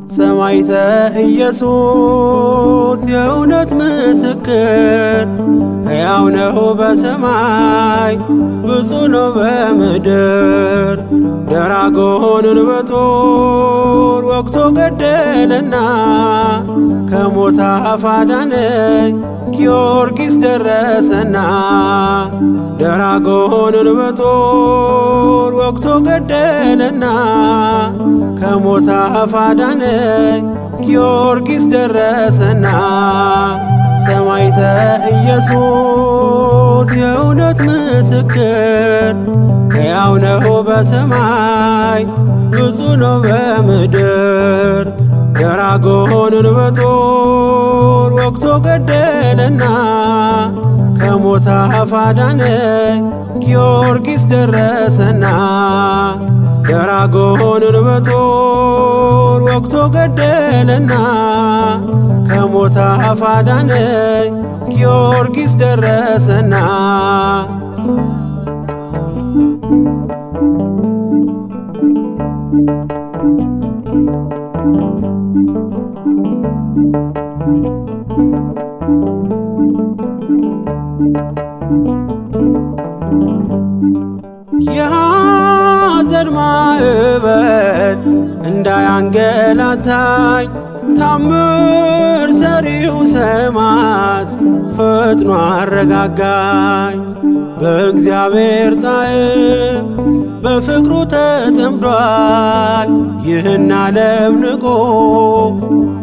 ሰማዕተ ኢየሱስ የእውነት ምስክር ሕያው ነው በሰማይ ብፁዕ ነው በምድር። ደራጎንን በጦር ወግቶ ገደለና ከሞት አፍ አዳነኝ ጊዮርጊስ ደረሰና። ደራጎንን በጦር ወግቶ ገደለና ከሞት አፍ አዳነኝ ጊዮርጊስ ደረሰና። ሰማዕተ ኢየሱስ የእውነት ምስክር ሕያው ነው በሰማይ ብፁዕ ነው በምድር። ደራጎንን በጦር ወግቶ ገደለና ከሞት አፍ አዳነኝ ጊዮርጊስ ደረሰና። ደራጎንን በጦር ወግቶ ገደለና ከሞት አፍ አዳነኝ ጊዮርጊስ ደረሰና። የሐዘን ማዕበል እንዳያንገላታኝ ታምር ሰሪው ሰማዕት ፈጥኖ አረጋጋኝ። በእግዚአብሔር ጣዕም በፍቅሩ ተጠምዷል። ይህን ዓለም ንቆ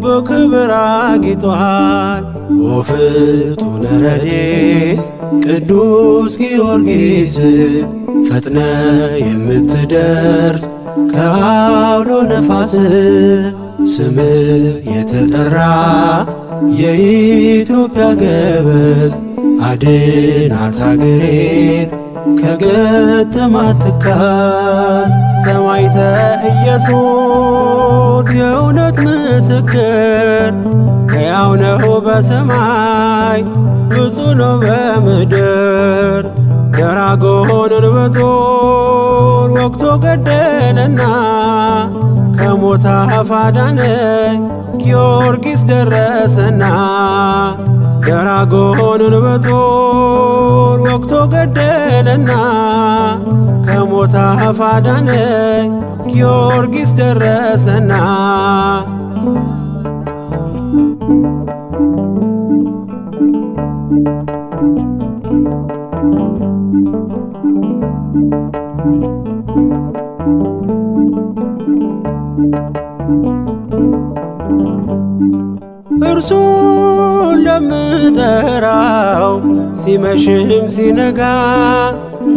በክብር አጊጧል። ወፍጡነ ረድኤት ቅዱስ ጊዮርጊስ ፈጥነ የምትደርስ ከአውሎ ነፋስ ስም የተጠራ የኢትዮጵያ ገበዝ አድናት አገሬን ከገጠማት ትካዝ። ሰማዕተ ኢየሱስ የእውነት ምስክር ሕያው ነው በሰማይ ብፁዕ ነው በምድር። ደራጎንን በጦር ወግቶ ገደለና ከሞት አፍ አዳነኝ ጊዮርጊስ ደረሰና። ደራጎንን በጦር ወግቶ ገደለና ከሞት አፍ አዳነኝ ጊዮርጊስ ደረሰና። እርሱን ለምጠራው ሲመሽም ሲነጋ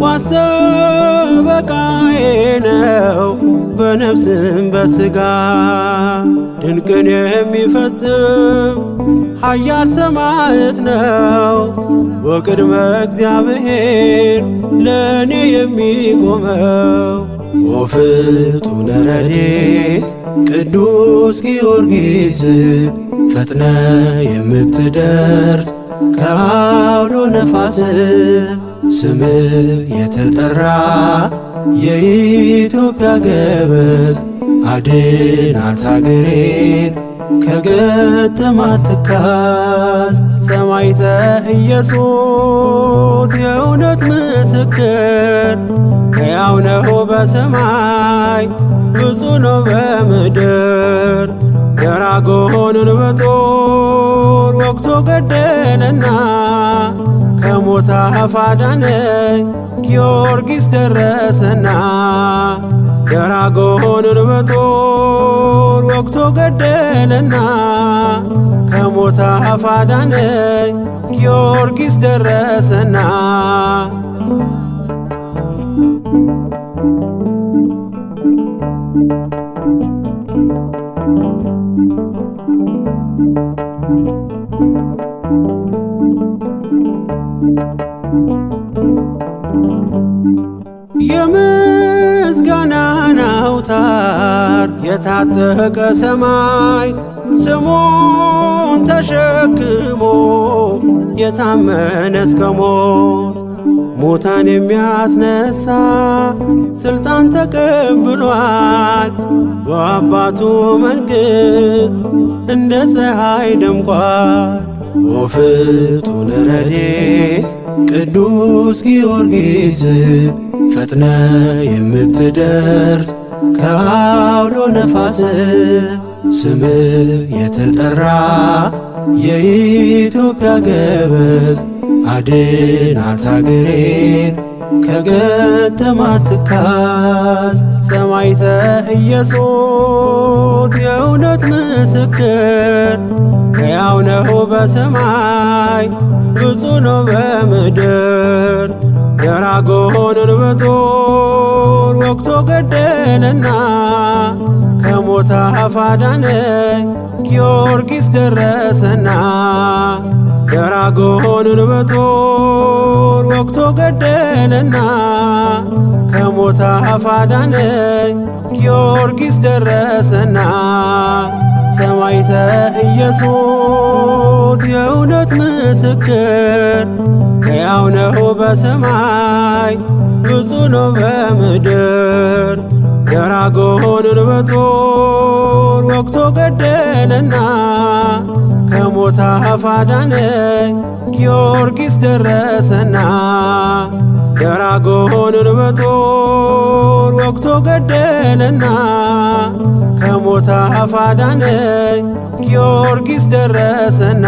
ዋስ ጠበቃዬ ነው በነፍስም በሥጋ። ድንቅን የሚፈጽም ኃያል ሰማዕት ነው በቅድመ እግዚአብሔር ለእኔ የሚቆመው። ወፍጡነ ረድኤት ቅዱስ ጊዮርጊስ ፈጥነ የምትደርስ ከአውሎ ነፋስ ስም የተጠራ የኢትዮጵያ ገበዝ አድናት አገሬን ከገጠማት ትካዝ። ሰማዕተ ኢየሱስ የእውነት ምስክር ሕያው ነው በሰማይ ብፁዕ ነው በምድር። ደራጎንን በጦር ወግቶ ገደለና ከሞት አፍ አዳነኝ ጊዮርጊስ ደረሰና። ደራጎንን በጦር ወግቶ ገደለና ከሞት አፍ አዳነኝ ጊዮርጊስ ደረሰና። የምስጋናን አውታር የታጠቀ ሰማዕት ስሙን ተሸክሞ የታመነ እስከ ሞት ሙታን የሚያስነሳ ስልጣን ተቀብሏል። በአባቱ መንግሥት እንደ ፀሐይ ደምቋል። ወፍጡነ ረድኤት ቅዱስ ጊዮርጊስ ፈጥነ የምትደርስ ከአውሎ ነፋስ ስምህ የተጠራ የኢትዮጵያ ገበዝ አድናት አገሬን ከገጠማት ትካዝ። ሰማዕተ ኢየሱስ የእውነት ምስክር ሕያው ነው በሰማይ ብፁዕ ነው በምድር። ደራጎንን በጦር ወግቶ ገደለና ከሞት አፍ አዳነኝ ጊዮርጊስ ደረሰና። ደራጎንን በጦር ወግቶ ገደለና ከሞት አፍ አዳነኝ ጊዮርጊስ ደረሰና። ሰማዕተ ኢየሱስ የእውነት ምስክር ሕያው ነው በሰማይ ብፁዕ ነው በምድር። ደራጎንን በጦር ወግቶ ገደለና ከሞት አፍ አዳነኝ ጊዮርጊስ ደረሰና። ደራጎንን በጦር ወግቶ ገደለና ከሞት አፍ አዳነኝ ጊዮርጊስ ደረሰና።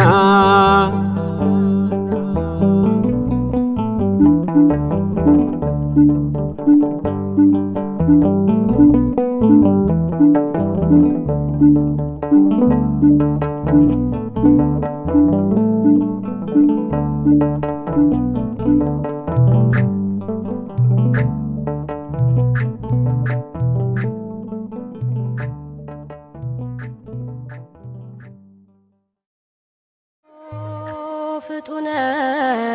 ፍጡነ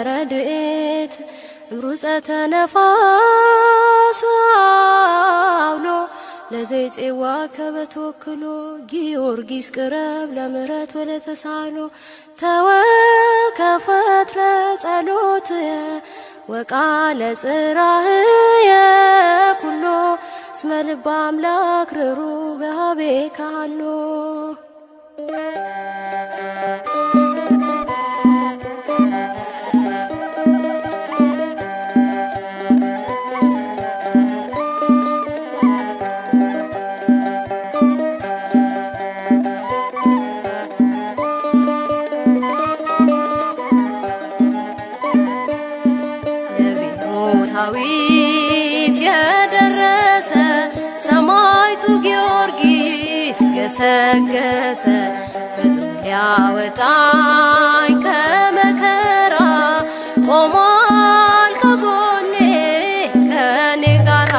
ረድኤት ሩፀተ ነፋስ አውሎ ለዘይፄዋ ከበተወክሎ ጊዮርጊስ ቅረብ ለምህረት ወለተሳሎ። ተወከፈትረ ጸሎትየ ወቃለ ጽራህየ ኩሎ እስመ ልበ አምላክ ርሩ በኀቤከ ሀሎ። ዳዊት የደረሰ ሰማዕቱ ጊዮርጊስ ገሰገሰ ፈጥኖ ሊያወጣኝ ከመከራ ቆሟል ከጎኔ ከኔ ጋራ።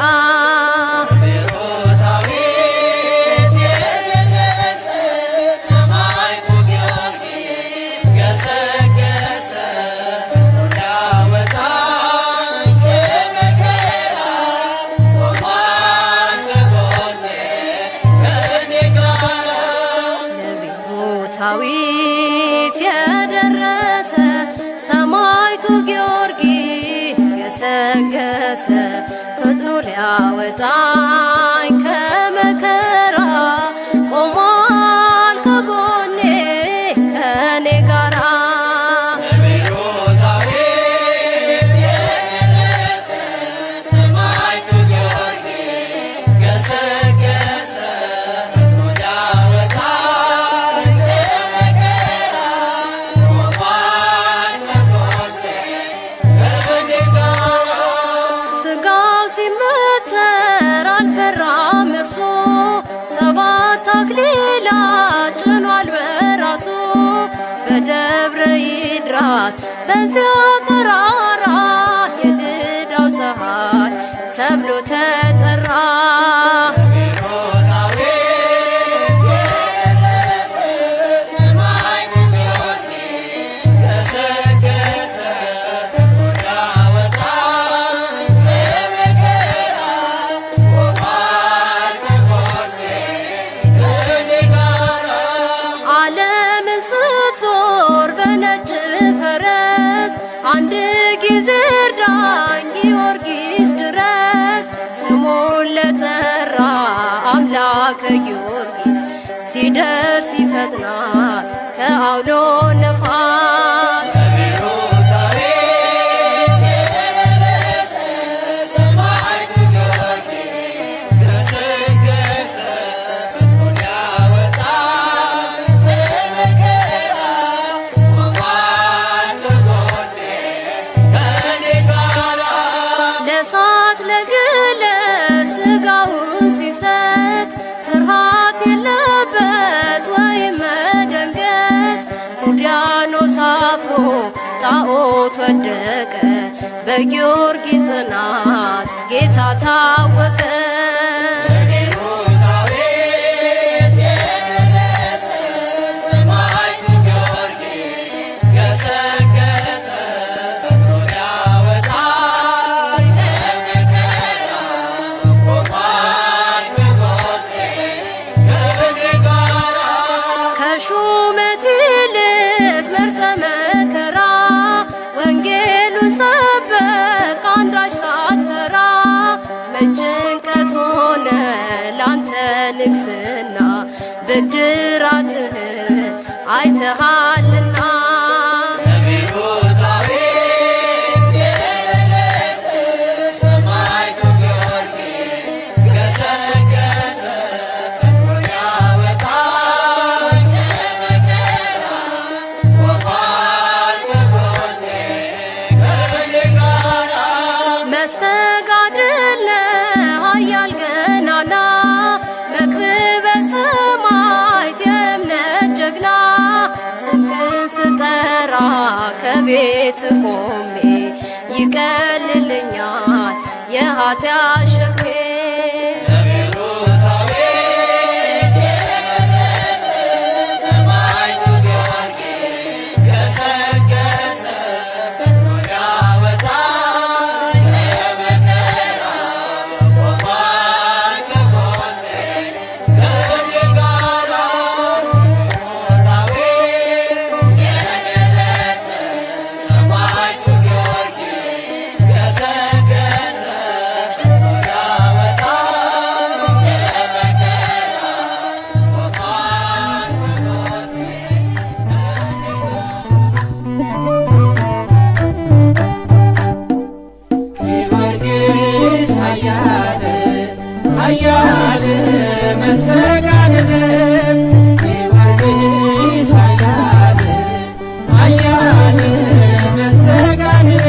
ዳዊት የደረሰ ሰማዕቱ ጊዮርጊስ ገሰገሰ ፈጥኖ ሊያወጣኝ ከመከራ ቆሟል ከጎኔ ከኔ ጋራ። አክሊላት ጭኗል በራሱ በደብረ ይድራስ በዚያ ተራራ የልዳው ፀሐይ ተብሎ ተጠራ። አንድ በጊዮርጊስ ሲደርስ ይፈጥናል ከአውሎ ነፋስ። ለእሳት ለግለ ሥጋውን ሲሰጥ ፍርሃት የለበት ወይም መደንገጥ። ዱድያኖስ አፍሮ ጣዖት ወደቀ በጊዮርጊስ ጽናት ጌታ ታወቀ። ከሹመት ይልቅ መርጠ መከራ ወንጌሉን ሰበክ አንዳች ሳትፈራ። መጭንቀት ሆነ ላንተ ንግስና ብድራትህን አይተሃልና። መስተጋድል ኃያል ገናና መክብበ ሰማዕት የእምነት ጀግና። ስምህን ስጠራ ከቤት ቆሜ ይቀልልኛል የኃጢአት ሸክሜ። ኃያል መስተጋድል ጊዮርጊስ ኃያል መስተጋድል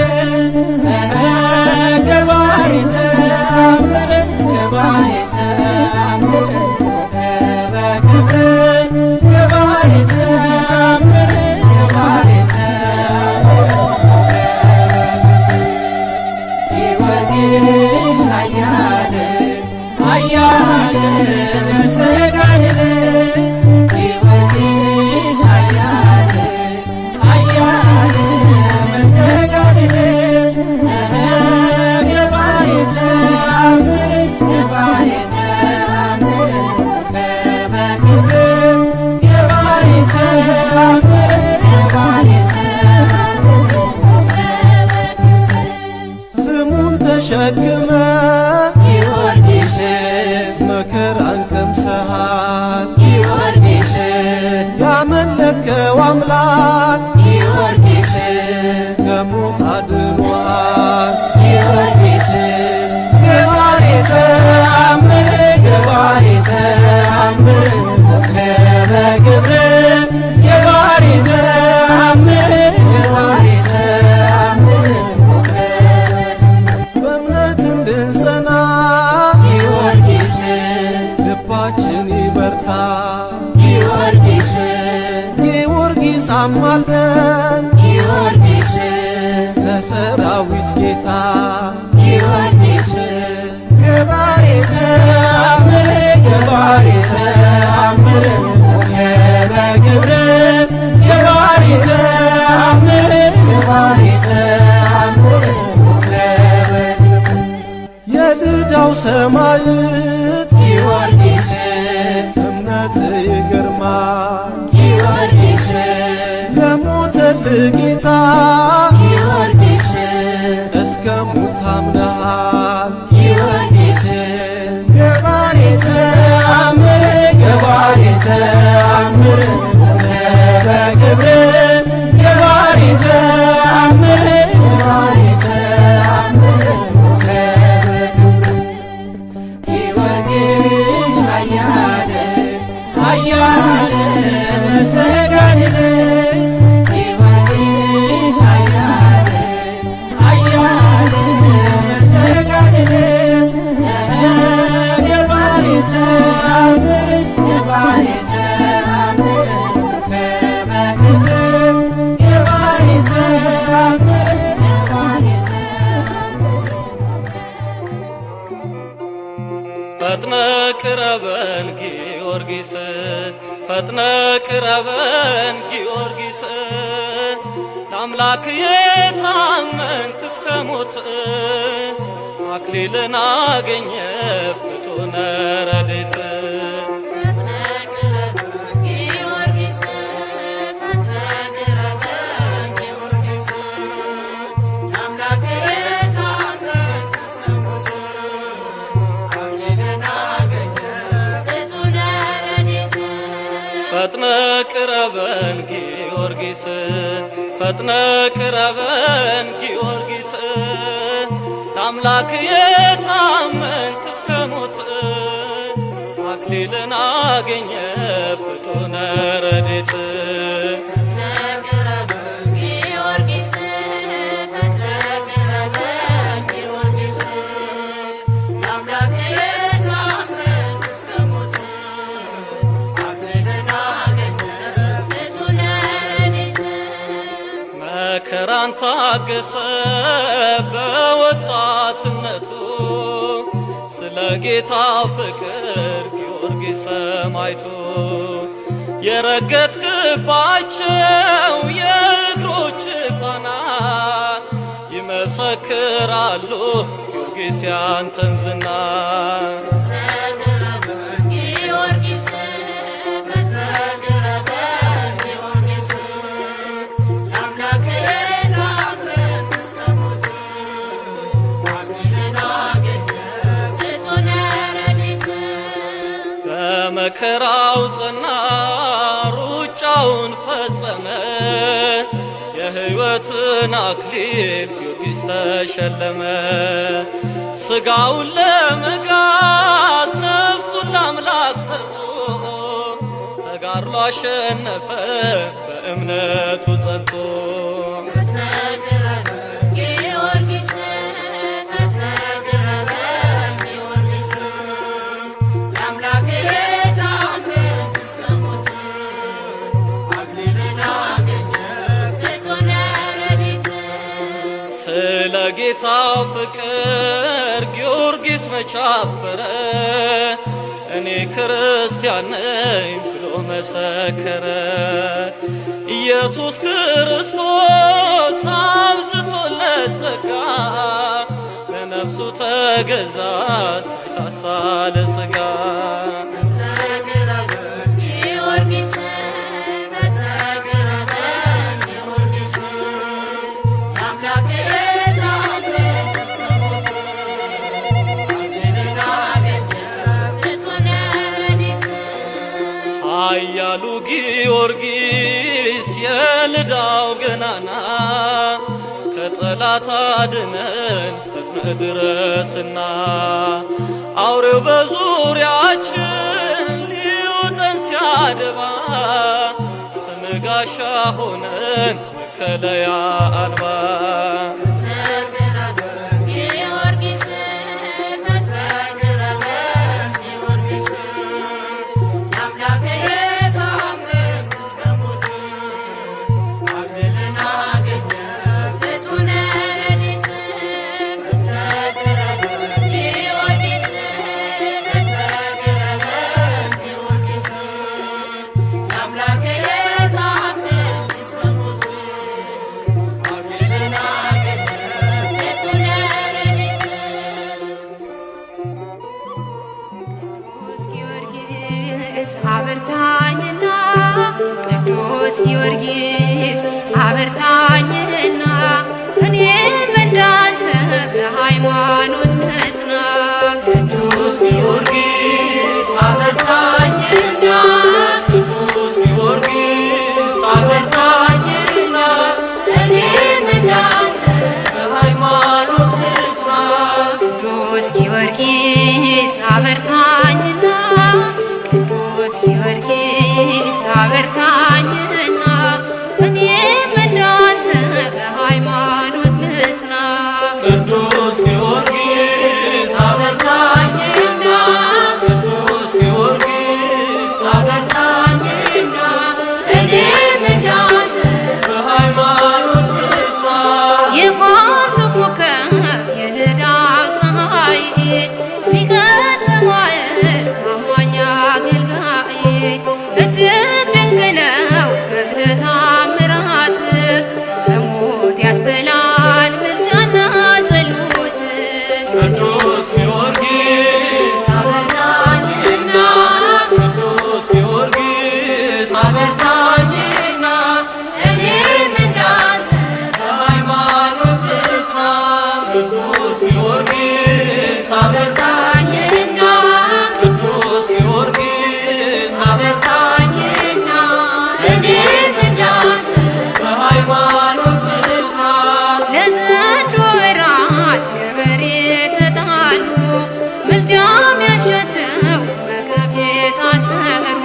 ገባሬ ተአምር ገባሬ ተአምር በክብር ገባሬ ተአምር ገባሬ ተአምር ጊዮርጊስ ኃያል መስተጋድል ጊዮርጊስ ኃያል መስተጋድል ገባሬ ተአምር ገባሬ ተአምር በክብር ገባሬ ተአምር ገባሬ ተአምር ስሙን ተሸክመ ጊዮርጊስ መከራን ቀምሰሃል ጊዮርጊስ ያመለከው አምላክ ጊዮርጊስ ከሞት አድኗል ጊዮርጊስ ገባሬ ተአምር ገባሬ ተአምር በክብር ገባሬ ተአምር ገባሬ ተአምር በእምነት እንድንጸና ጊዮርጊስ ልባችን ይበርታ ጊዮርጊስ ጊዮርጊስ አማልደን ጊዮርጊስ ለሰራዊት ጌታ ጊዮርጊስ ገባሬ ተአምር ገባሬ ተአምር በክብር ገባሬ ተአምር ገባሬ ተአምር የልዳው ሰማዕት ጊዮርጊስ እምነት ይገርማል ጊዮርጊስ ለሞተልህ ጌታ ጊዮርጊስ እስከ ሞት ኃያል መስተጋድል ጊዮርጊስ ኃያል ኃያል መስተጋድል ገባሬ ተአምር ገባሬ ተአምር ከበክብር ገባሬ ተአምር ገባሬ ፈጥነ ቅረበን ጊዮርጊስ ፈጥነ ቅረበን ጊዮርጊስ ለአምላክ የታመንክ እስከ ሞት አክሊልን አገኘ ፍጡነ ረድኤት ፈጥነ ቅረበን ጊዮርጊስ ፈጥነ ቅረበን ጊዮርጊስ ለአምላክ የታመንክ እስከ ሞት አክሊልን አገኘ ፍጡነ ረድኤት መከራን ታገሰ በወጣትነቱ ስለ ጌታ ፍቅር ጊዮርጊስ ሰማዕቱ የረገጥክባቸው የእግሮች ፋና ይመሰክራሉ ጊዮርጊስ ያንተን ዝና በመከራው ጸና ሩጫውን ፈጸመ የሕይወትን አክሊል ጊዮርጊስ ተሸለመ ሥጋውን ለመጋት ነፍሱን ለአምላክ ሰጥቶ ተጋድሎ አሸነፈ በእምነቱ ጸንቶ ስለ ጌታ ፍቅር ጊዮርጊስ መቻፈረ እኔ ክርስቲያን ነኝ ብሎ መሰከረ ኢየሱስ ክርስቶስ አብዝቶለት ጸጋ ለነፍሱ ተገዛ ሳይሳሳ ለሥጋ ኃያሉ ጊዮርጊስ የልዳው ገናና ከጠላት አድነን ፈጥነ ድረስና አውሬው በዙሪያችን ሊውጠን ሲያደባ ስምህ ጋሻ ሆነን መከለያ አልባ አበርታኝና ቅዱስ ጊዮርጊስ አበርታኝና እኔም እንዳንተ በሃይማኖት ንጽና ቅዱስ ጊዮርጊስ አበርታኝና ቅዱስ ጊዮርጊስ አበርታኝና እኔም እንዳንተ በሃይማኖት ንጽና ቅዱስ ጊዮርጊስ አበርታኝና ቅዱስ ጊዮርጊስ እኔም እንዳንተ በሃይማኖት ልጽና የፋርስ ኮከብ የንዳድ ፀሐይ ሊቀ ሰማዕታት ታማኝ አገልጋይ እጅግ ድንቅ ነው ገድለ ተአምራትህ ከሞት ያስጥላል ምልጃና ጸሎት ቅዱስ ጊዮርጊስ አበርታኝና ቅዱስ ጊዮርጊስ አበርታኝና እኔም እንዳንተ በሃይማኖት ልጽና ቅዱስ ጊዮርጊስ አበርታኝና ቅዱስ ጊዮርጊስ አበርታኝና እኔም እንዳንተ በሃይማኖት ልጽና ለዘንዶ እራት ገበሬ ተጣሉ ምልጃም ያሸተው በገፍ የታሰሩ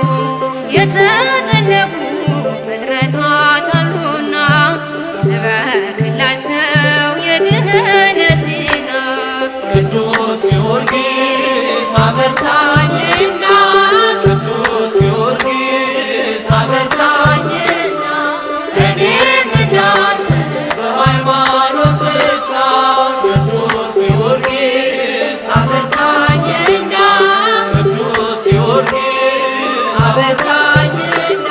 የተጨነቁ ፍጥረታት አሉና ስበክላቸው የድኅነት ዜና ቅዱስ ጊዮርጊስ አበርታኝና ቅዱስ ጊዮርጊስ አበርታኝና እኔም እንዳንተ በሃይማኖት ልጽና ቅዱስ ጊዮርጊስ አበርታኝና ቅዱስ ጊዮርጊስ አበርታኝና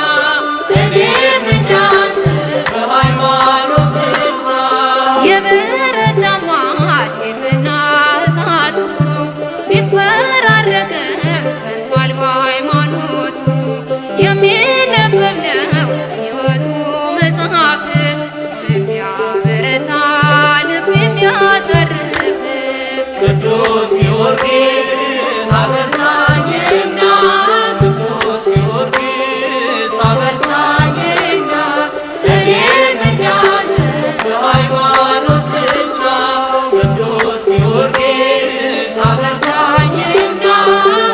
እኔም እንዳንተ በሃይማኖት ልጽና የበረታማ ሰይፍና እሳቱ ቢፈራረቅም ጸንቷል በሃይማኖቱ የሚነበብ ነው ሕይወቱ መጽሐፍ የሚያበረታ ልብ የሚያሳርፍ ቅዱስ ጊዮርጊስ አበርታኝና ቅዱስ ጊዮርጊስ አበርታኝና እኔም እንዳንተ በሃይማኖት ልጽና ቅዱስ ጊዮርጊስ አበርታኝና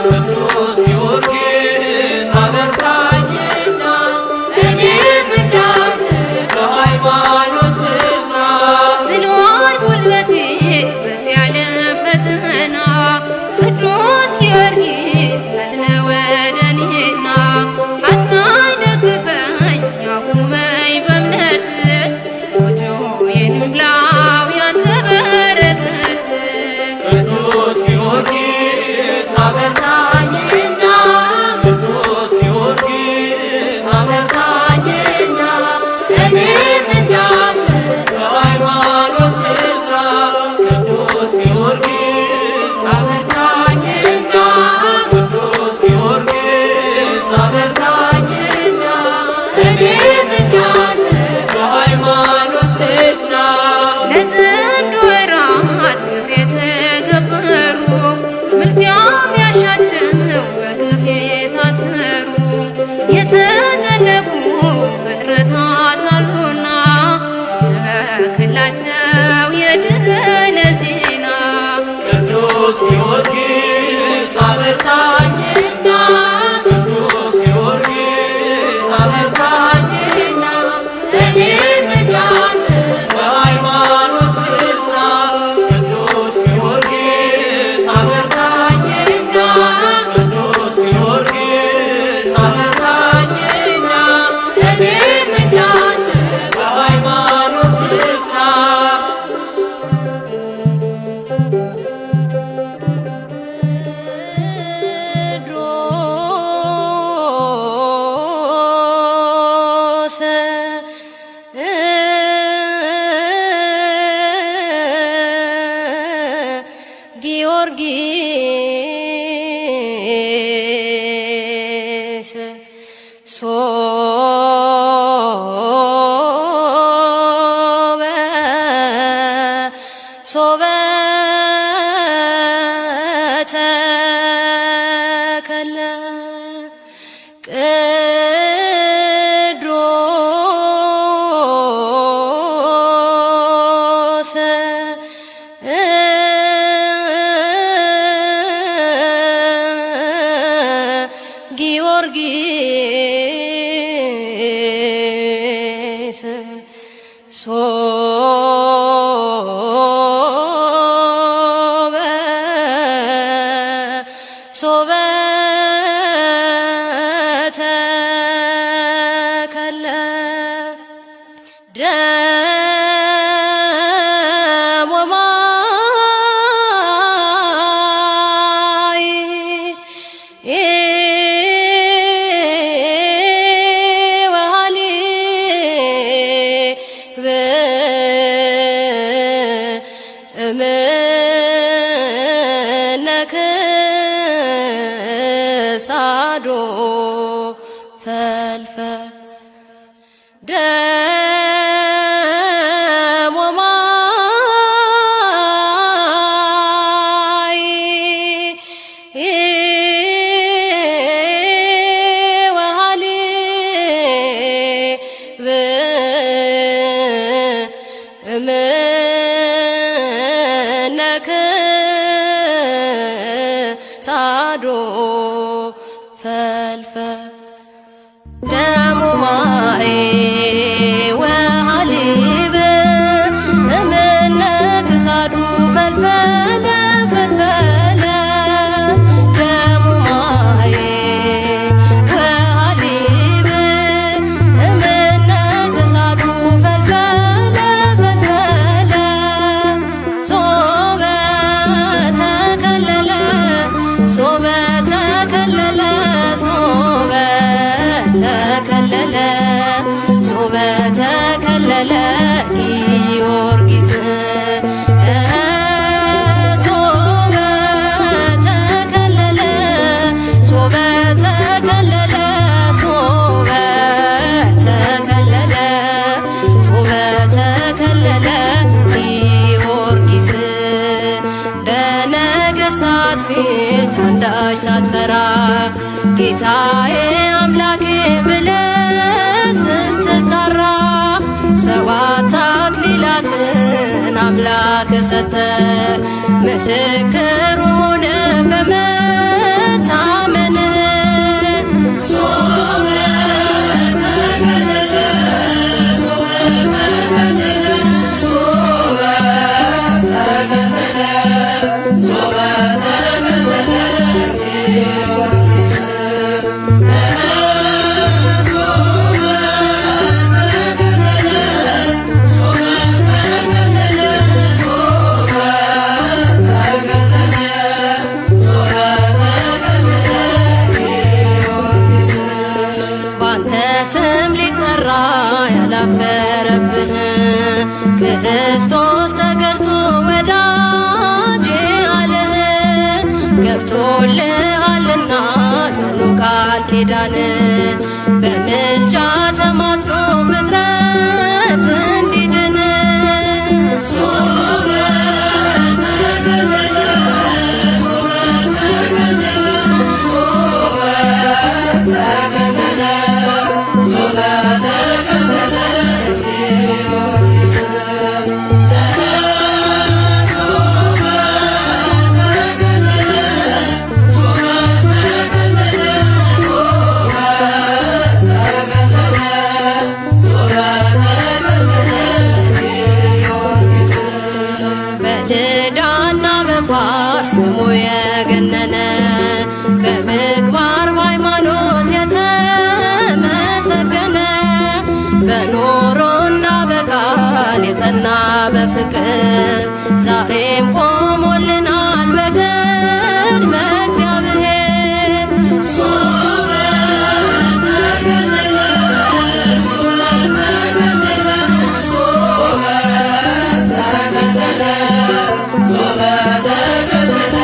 ቅዱስ ጊዮርጊስ አበርታኝና እኔም እንዳንተ በሃይማኖት ልጽና ዝሏል ጉልበቴ በዚህ ዓለም ፈተና ቅዱስ ጊዮርጊስ ፈጥነ ወደ እኔና አጽናኝ ደግፈኝ ያቁመኝ በእምነት ጎጆዬን ሙላው ያንተ በረከት ቅዱስ ጊዮርጊስ አበርታኝና ቅዱስ ጊዮርጊስ አበርታኝና እኔም እንዳንተ በሃይማኖት ልጽና ቅዱስ ጊዮርጊስ አበርታኝና ቅዱስ ጊዮርጊስ አበርታኝና እኔም እንዳንተ በሃይማኖት ልጽና ለዘንዶ እራት ግብር የተገበሩ ምልጃም ያሻቸው በግፍ የታሰሩ የተጨነቁ ፍጥረታት አሉና ስበክላቸው የድኅነት ዜና ቅዱስ ጊዮርጊስ አበርታኝና ቅዱስ ጊዮርጊስ አበርታኝና እኔም እንዳንተ በሃይማኖት ልጽና ቅዱስ ጊዮርጊስ አበርታኝና ቅዱስ ጊዮርጊስ አበርታኝና እኔም እንዳንተ በሃይማኖት ልጽና ሶበ ተከለ ፈልፈ ደሞ ማይ ወሃሊብ እምነክ ሳዶ ፈልፈ ደሞ ማይ ወሃሊብ እምነክ ሳዱ ፈልፈለ ፈልፈለ ደሞ ማይ ወሃሊብ እምነክ ሳዱ ፈልፈለ ፈልፈለ ሶበ ተከለለ ሶበ ተከለለ ሶበ ተከለለ ሶበ ተከለለ ጊዮርጊስ ሶበ ተከለለ ሶበ ተከለለ ሶበ ተከለለ ሶበ ተከለለ ጊዮርጊስ በነገሥታት ፊት አንዳች ሳትፈራ ጌታዬ አምላኬ ብለህ ስትጠራ ሰባት አክሊላትን አምላክ ሰጠ ምስክር ሆነ በመታመንህ ሶበ ተከለለ ሶበ ተከለለ ሶበ ተከለለ ሶበ ተከለለ ያላፈረብህ ክርስቶስ ተገልጾ ወዳጄ አለህ ገብቶልሃልና ጽኑ ቃል ኪዳን በምልጃ ተማጽኖ ፍጥረት እንዲድን ሶበ ተከለለ ሶበ ተከለለ ሶበ ተከለለ ሶበ ተከለለ በልዳና በፋር ስሙ የገነነ በምግባር በሃይማኖት የተመሰገነ በኖሮና በቃል የጸና በፍቅር ዛሬም ቆሞልናል በቅድመ እግዚአብሔር ሶበ ተከለለ ሶበ ተከለለ ሶበ ተከለለ ሶበ ተከለለ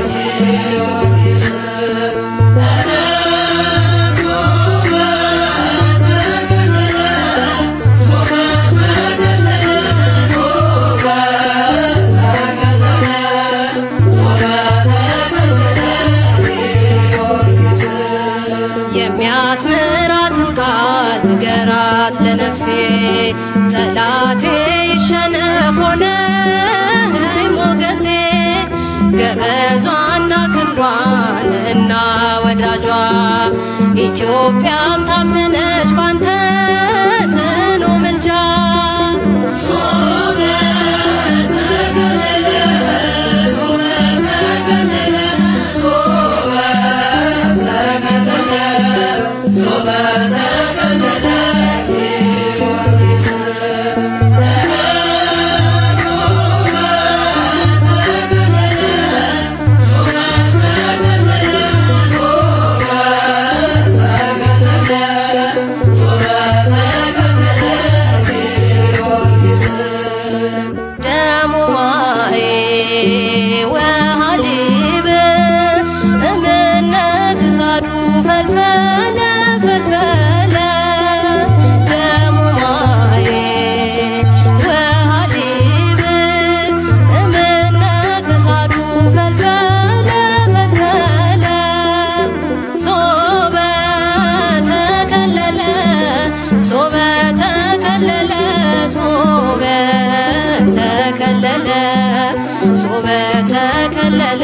ጊዮርጊስ ሶበ ተከለለ ሶበ ተከለለ ሶበ ተከለለ ሶበ ተከለለ ጊዮርጊስ የሚያስምራትን ቃል ንገራት ለነፍሴ ጠላቴ ይሸነፍ ሆነኝ ሞገሴ ገበዟና ክንዷን እና ወዳጇ ኢትዮጵያም ታመነች ባንተ ጽኑ ምልጃ ሶበ ተከለለ ሶበ ተከለለ ሶበ ተከለለ ሶበ ተከለለ ጊዮርጊስ ደሞ ማይ ወሃሊብ እምነክ ሳዱ ፈልፈለ ፈልፈለ በተከለለ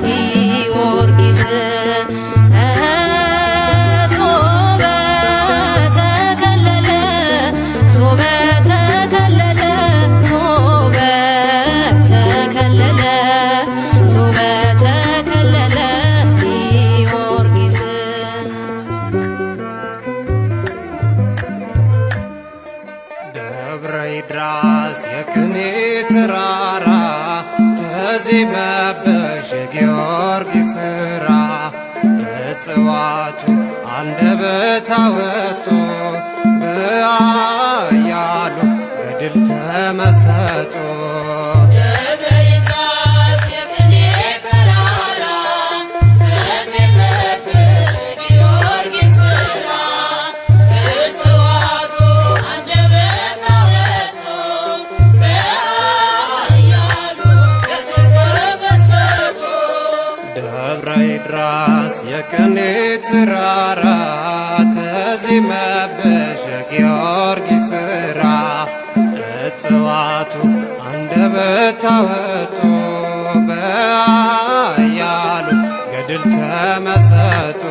ጊዮርጊስ ይድረስ የቅኔ ተራራ ተዜመብሽ የጊዮርጊስ ሥራ እጽዋቱ አንደበት አወጡ በኃያሉ ገድል ተመሰጡ። ይድረስ የቅኔ ተራራ ተዜመብሽ የጊዮርጊስ ሥራ እጽዋቱ አንደበት አወጡ በኃያሉ ገድል ተመሰጡ።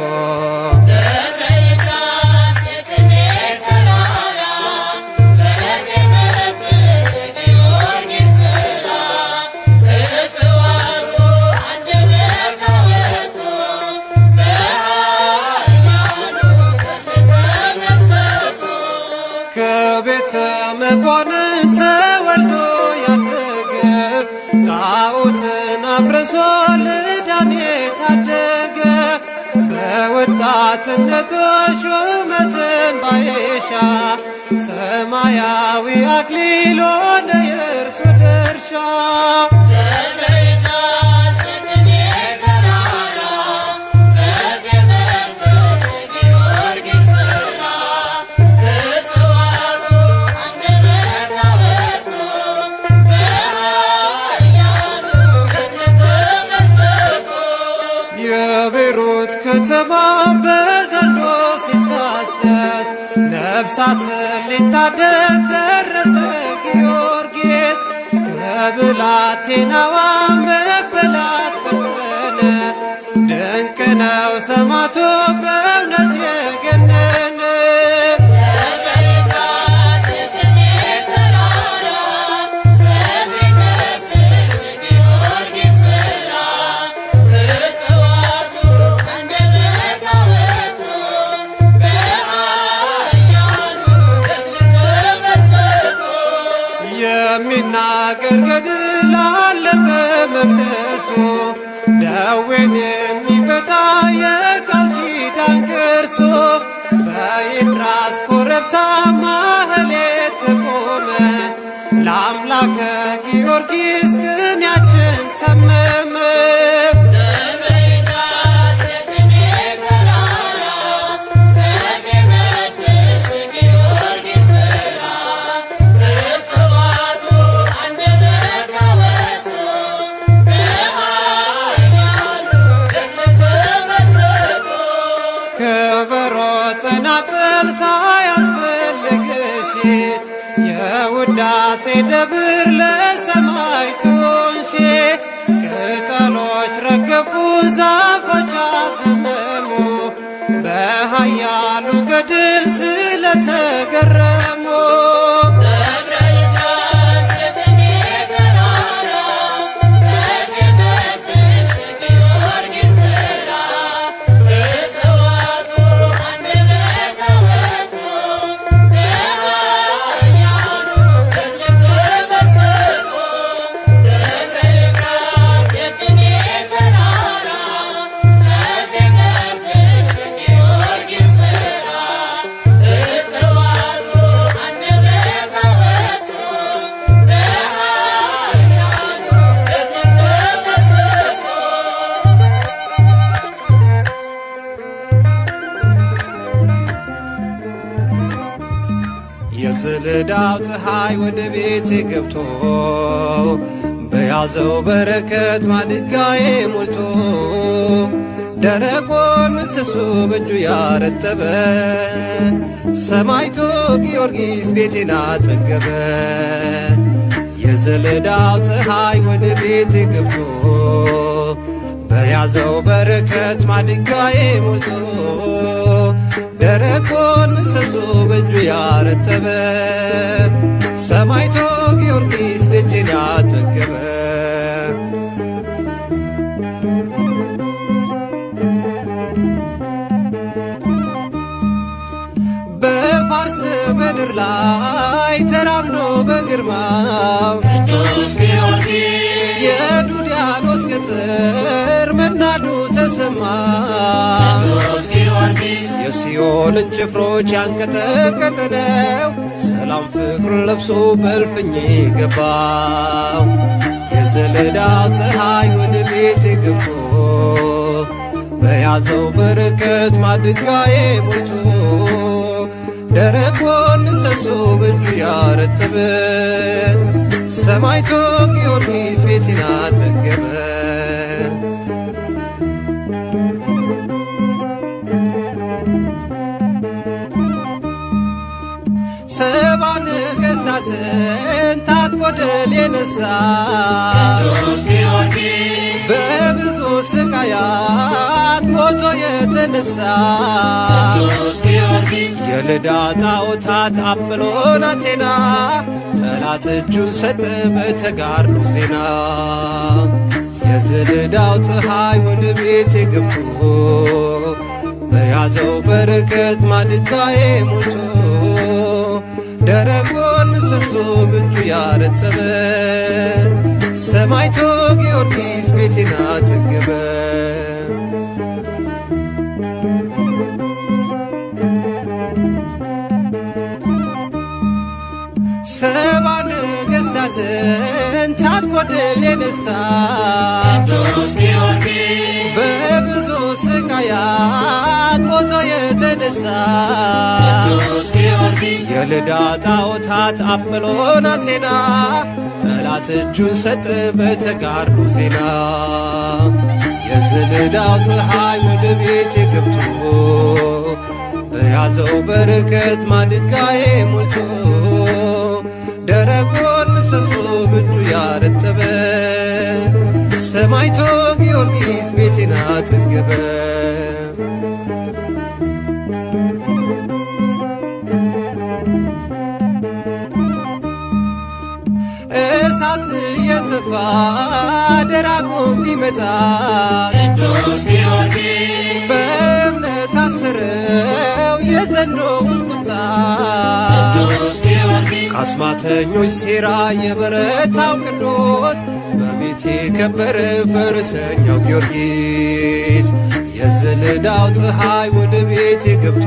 ከቤተ መኳንንት ተወልዶ ያደገ ጣዖትን አፍርሶ ልዳን የታደገ በወጣትነቱ ሹመትን ባይሻ ሰማያዊ አክሊል ሆነ የእርሱ ድርሻ። የቤይሩት ከተማ በዘንዶ ሲታሰስ ነፍሳትን ሊታደግ ደረሰ ጊዮርጊስ። ከብላቴናዋ መበላት ፈተነ ድንቅ ነው ሰማዕቱ በእውነት የገነነ። የሚናገር ገድል አለ በመቅደሱ ደዌን የሚፈታ የቃል ኪዳን ቅርሱ። በይድረስ ኮረብታ ማህሌት ቆመ ለአምላከ ጊዮርጊስ ቅኔያችን ተመመ። ከበሮ ጸናጽል ሳያስፈልግሽ የውዳሴ ደብር ለሰማዕቱንሽ ቅጠሎች ረገፉ ዛፎች አዘመሙ በኃያሉ ገድል ስለተገረሙ። የዝልዳው ፀሐይ ወደ ቤቴ ገብቶ በያዘው በረከት ማድጋዬ ሞልቶ ደረቁን ምሰሶ በእጁ ያረጠበ ሰማዕቱ ጊዮርጊስ ቤቴን አጠገበ። የዘለዳው ፀሐይ ወደ ቤቴ ገብቶ በያዘው በረከት ማድጋዬ ሞልቶ ደረቁን ምሰሶ በእጁ ያረጠበ ሰማዕቱ ጊዮርጊስ ደጄን ያጠገበ በፋርስ ምድር ላይ ተራምዶ በግርማው ቅዱስ ጊዮርጊስ የዱድያኖስ ቅጥር መናዱ ተሰማ ቅዱስ ጊዮርጊስ የሲኦልን ጭፍሮች ያንቀጠቀጠ ነው ሰላም ፍቅሩን ለብሶ በእልፍኜ ገባው የዘለዳው ፀሐይ ወደ ቤቴ ገብቶ በያዘው በረከት ማድጋዬ ሞልቶ ደረቁን ምሰሶ በእጁ ያረጠበ ሰማዕቱ ጊዮርጊስ ቤቴን አጠገበ ሰባ ነገሥታትን ታጥቆ ድል የነሣ ቅዱስ ጊዮርጊስ በብዙ ስቃያት ሞቶ የተነሣ ቅዱስ ጊዮርጊስ የልዳ ጣዖታት አጵሎን አቴና ጠላት እጁን ሰጠ በተጋድሎ ዜና የዘለዳው ፀሐይ ወደ ቤቴ ገብቶ በያዘው በረከት ማድጋዬ ሞልቶ ደረቁን ምሰሶ በእጁ ያረጠበ ሰማዕቱ ጊዮርጊስ ቤቴን አጠገበ ሰባ ነገሥታትን ታጥቆ ድል የነሣ ቅዱስ ጊዮርጊስ በብዙ ስቃያት ሞቶ የተነሣ ቅዱስ ጊዮርጊስ የልዳ ጣዖታት አጵሎን አቴና ጠላት እጁን ሰጠ በተጋድሎ ዜና የዘለዳው ፀሐይ ወደ ቤቴ ገብቶ በያዘው በረከት ማድጋዬ ሞልቶ ደረቁን ምሰሶ በእጁ ያረጠበ ሰማዕቱ ጊዮርጊስ ቤቴን አጠገበ እሳት የተፋ ደራጎም ቢመጣ ቅዱስ ጊዮርጊስ በእምነት አሰረው የዘንዶውን ቁጣ ቅዱስ ጊዮርጊስ ከአስማተኞች ሴራ የበረታው ቅዱስ በቤቴ ከበረ ፈረሰኛው ጊዮርጊስ የዘለዳው ፀሐይ ወደ ቤቴ ገብቶ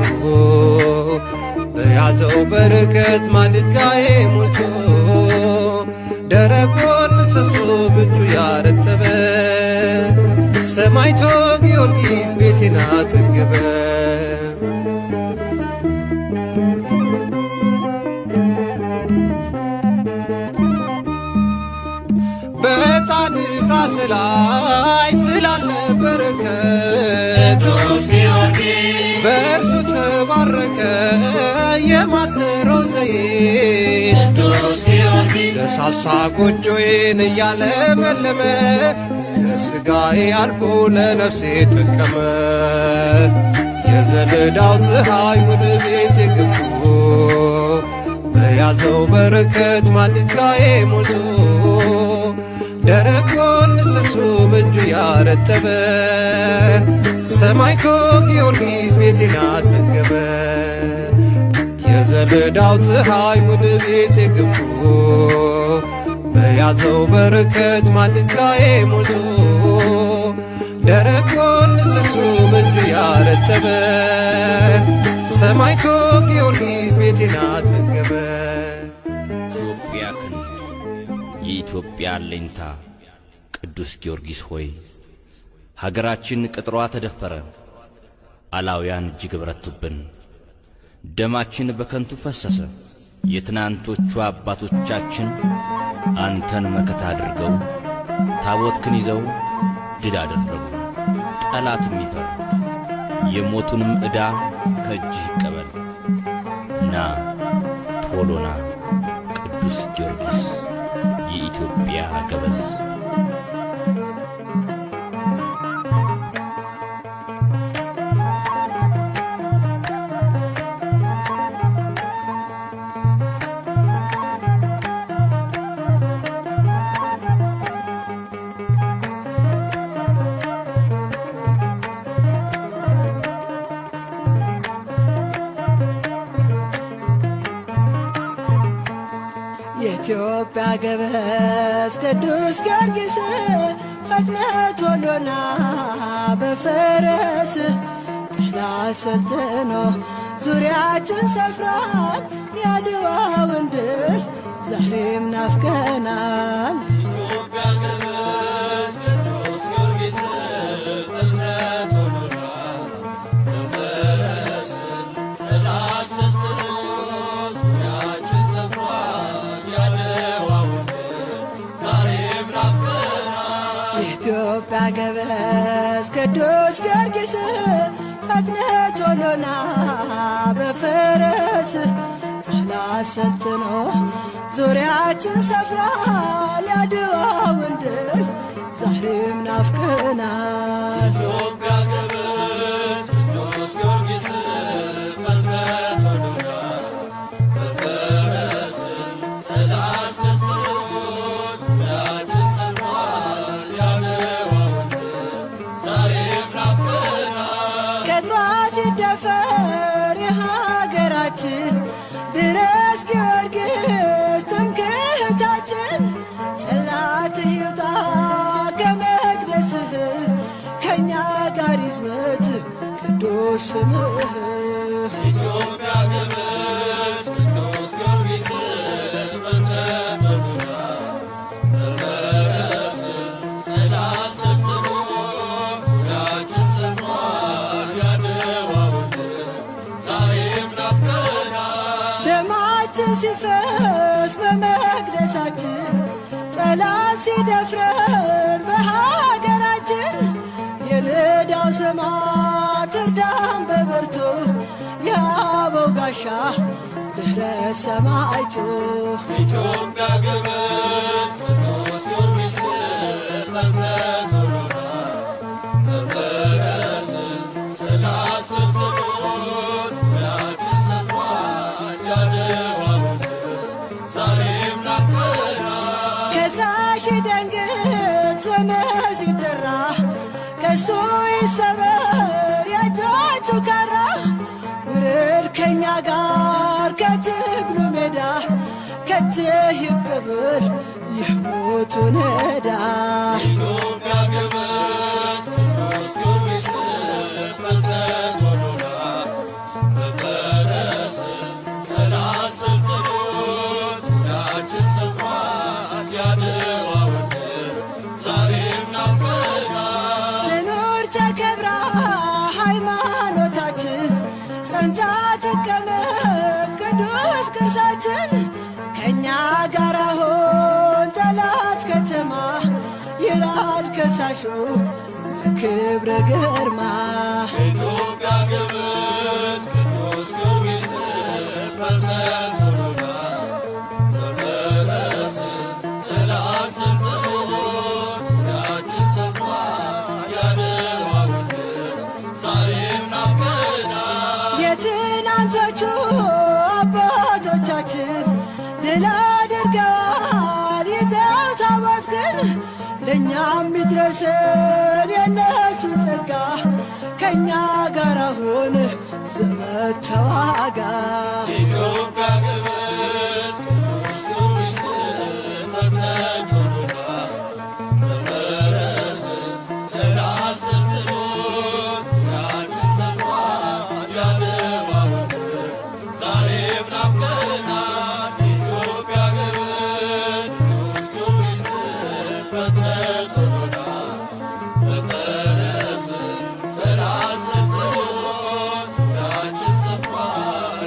በያዘው በረከት ማድጋዬ ሞልቶ ደረቁን ምሰሶ በእጁ ያረጠበ ሰማዕቱ ጊዮርጊስ ቤቴን አጠገበ በጻድቅ ራስ ላይ ስላለ በረከት ቅዱስ ጊዮርጊስ በእርሱ ተባረከ የማሰረው ዘይት ቅዱስ ጊዮርጊስ ለሳሳ ጎጆዬን እያለመለመ ከሥጋዬ አልፎ ለነፍሴ ጠቀመ የዘለዳው ፀሐይ ወደ ቤቴ ገብቶ በያዘው በረከት ማድጋዬ ሞልቶ ደረቁን ምሰሶ በእጁ ያረጠበ ሰማዕቱ ጊዮርጊስ ቤቴን አጠገበ የዘለዳው ፀሐይ ወደ ቤቴ ገብቶ በያዘው በረከት ማድጋዬ ሞልቶ ደረቁን ምሰሶ በእጁ ያረጠበ ሰማዕቱ ጊዮርጊስ ቤቴን አጠገበ ኢትዮጵያ ክንድ የኢትዮጵያ አለኝታ ቅዱስ ጊዮርጊስ ሆይ ሀገራችን ቅጥሯ ተደፈረ፣ አላውያን እጅግ በረቱብን። ደማችን በከንቱ ፈሰሰ። የትናንቶቹ አባቶቻችን አንተን መከታ አድርገው ታቦትክን ይዘው ድል አደረጉ። ጠላትም ይፈር፣ የሞቱንም ዕዳ ከእጅህ ይቀበል። ና ቶሎና ቅዱስ ጊዮርጊስ የኢትዮጵያ ገበዝ የኢትዮጵያ ገበዝ ቅዱስ ጊዮርጊስ ፈጥነህ ቶሎና በፈረስ ጠላት ሰልጥኖ ዙሪያችን ሰፍሯል የአድዋውን ድል ዛሬም ናፍቀናል። ኢትዮጵያ ገበዝ ቅዱስ ጊዮርጊስ ፈጥነህ ቶሎና በፈረስ ጠላት ሰልጥኖ ዙሪያችን ሰፍሯል የአድዋውን ድል ዛሬም ናፍቀናል። የኢትዮጵያ ገበዝ ቅዱስ ጊዮርጊስ ፈጥነህ ቶሎና በፈረስ ጠላት ሰልጥኖ ዙሪያችን ሰፍሯል የአድዋውን ድል ዛሬም ናፍቀናል። ኢትዮጵያ ገበዝ ቅዱስ ጊዮርጊስ ፈጥነህ ቶሎና በፈረስ ጠላት ሰልጥኖ ዙሪያችን ሰፍሯል የአድዋውን ድል ዛሬም ናፍቀናል። ቅጥሯ ሲደፈር የሀገራችን ድረስ ጊዮርጊስ ትምክህታችን ጽላትህ ይውጣ ከመቅደስህ ከእኛ ጋር ይዝመት ቅዱስ ስምህ። ኢትዮጵያ ገበዝ ቅዱስ ጊዮርጊስ ፈጥነህ ቶሎና በፈረስ ጠላት ሰልጥኖ ዙሪያችን ሰፍሯል የአድዋውን ድል ዛሬም ናፍቀናል። ደማችን ሲፈስ በመቅደሳችን ጠላት ሲደፍረን በሀገራችን የልዳው ሰማዕት እርዳን በብርቱ የአበው ጋሻ ድኅረት ሰማዕቱ። ኢትዮጵያ ገበዝ ቅዱስ ጊዮርጊስ ፈጥነህ ቶሎና በፈረስ ጠላት ሰልጥኖ ዙሪያችን ሰፍሯል የአድዋውን ድል ዛሬም ናፍቀናል። ከሳሽ ደንግጥ ስምህ ሲጠራ ቀስቱ ይሰበር የእጆቹ ካራ ውረድ ከእኛ ጋር ከትግሉ ሜዳ ከእጅህ ይቀበል የሞቱን ዕዳ። ኢትዮጵያ ገበዝ ቅዱስ ጊዮርጊስ ፈጥነህ ቶሎና በፈረስ ጠላት ሰልጥኖ ዙሪያችን ሰፍሯል የአድዋውን ድል ዛሬም ናፍቀናል። ትኑር ተከብራ ሃይማኖታችን ጸንታ ትቀመጥ ቅዱስ ቅርሳችን ከእኛ ጋር አሁን ጠላት ከተማ ይራድ ከሳሹ በክብረ ግርማ። ኢትዮጵያ ገበዝ ቅዱስ ጊዮርጊስ ፈጥነህ ቶሎና በፈረስ ጠላት ሰልጥኖ ዙሪያችን ሰፍሯል የአድዋውን ድል ዛሬም ናፍቀናል። የትናንቶቹ አባቶቻችን ድል አድርገዋል ይዘው ታቦት ግን ለእኛም ይድረሰን የነሱ ጸጋ ከእኛ ጋር አሁን ዘመት ተዋጋ። ኢትዮጵያ ገበዝ ቅዱስ ጊዮርጊስ ፈጥነህ ቶሎና በፈረስ ጠላት ሰልጥኖ ዙሪያችን ሰፍሯል የአድዋውን ድል ዛሬም ናፍቀናል። ኢትዮጵያ ገበዝ ቅዱስ ጊዮርጊስ ፈጥነህ ቶሎና በፈረስ ጠላት ሰልጥኖ ዙሪያችን ሰፍሯል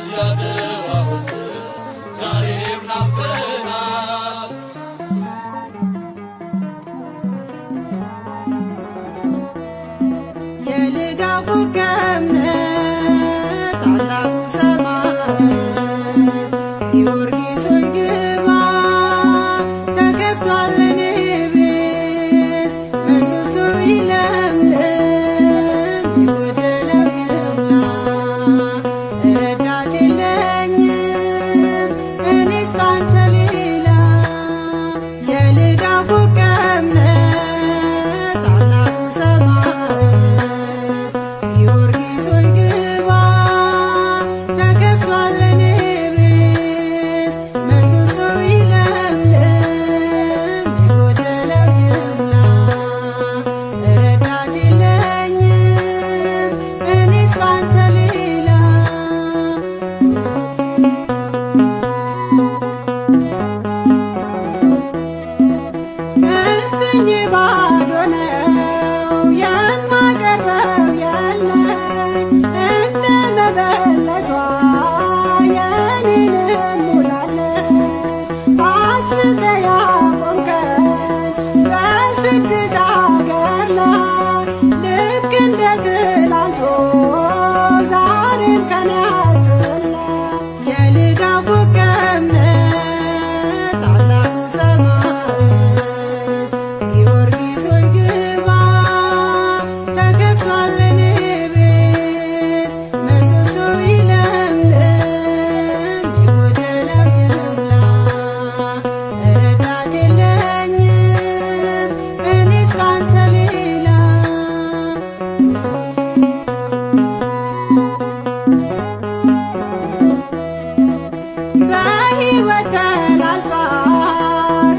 ሕይወት ተላልፋ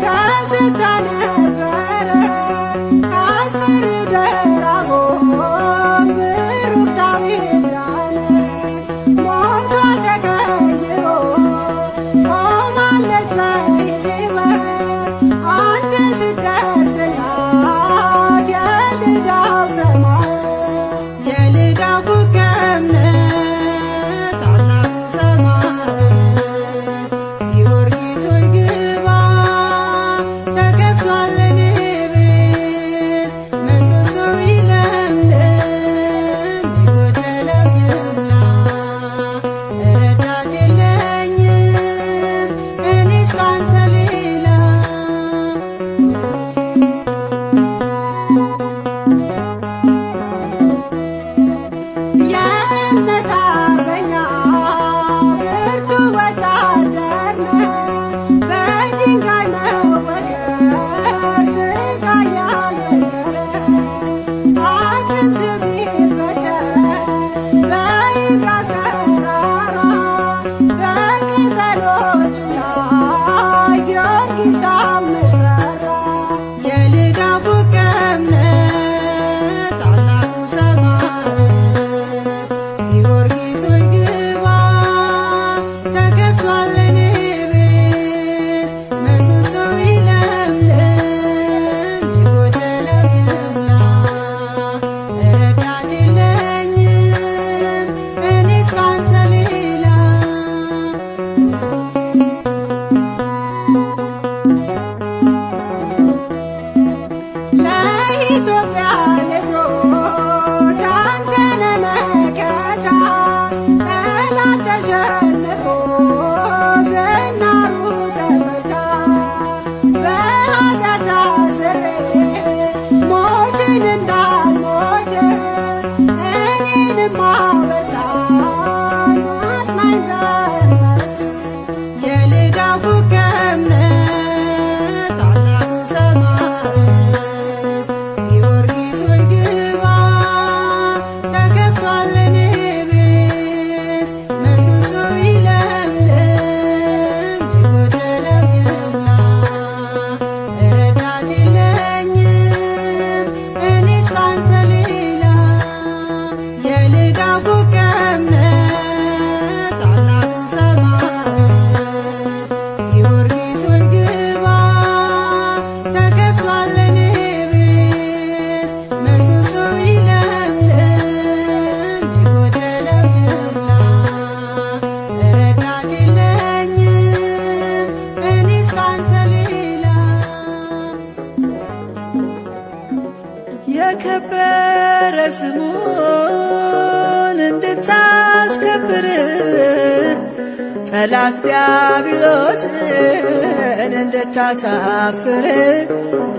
ተሰጥታ ነበረ ከአስፈሪ ደራጎም ብሩክታዊት ዳነ ሞቷ ተቀይሮ ቆማለች በሕይወት አንተ ስትደርስላት የልዳው ሰማዕት የልዳው ኮከብ ነህ ታላቁ ሰማዕት ጊዮርጊስ ሆይ ግባ ተከፍቷል እኔ ቤት ምሰሶው ይለምልም የጎደለው ይሙላ ረዳት የለኝም እኔስ ካንተ ሌላ የእምነት አርበኛ ብርቱ ወታደር ነህ በድንጋይ መወገር ስቃይ ያልነገረህ አጥንት ቢበተን በይድራስ ተራራ በቅጠሎቹ ላይ ጊዮርጊስ ታምር ሠራ የልዳው ኮከብ ነህ ታላቁ ሰማዕት ጊዮርጊስ ሆይ ግባ ተከፍቷል እኔ ቤት ምሰሶው ይለምልም የጎደለው ይሙላ ረዳት የለኝም እኔስ ካንተ ሌላ ለኢትዮጵያ ልጆች አንተ ነህ መከታ ጠላት ተሸንፎ ዝናሩ ተፈታ በኃጢአት ታስሬ ሞትን እንዳልሞት እኔንም አበርታኝ አጽናኝ በእምነት የልዳው ኮከብ ነህ ታላቁ ሰማዕት ጊዮርጊስ ሆይ ግባ ተከፍቷል እኔ ቤት ምሰሶው ይለምልም የጎደለው ይሙላ ረዳት የለኝም እኔስ ካንተ ሌላ የልዳው ኮከብ ነህ ታላቁ ሰማዕት ጊዮርጊስ ሆይ ግባ ተከፍቷል እኔ ቤት ምሰሶው ይለምልም የጎደለው ይሙላ ረዳት የለኝም እኔስ ካንተ ሌላ የከበረ ስሙን እንድታስከብር ጠላት ዲያብሎስን እንድታሳፍር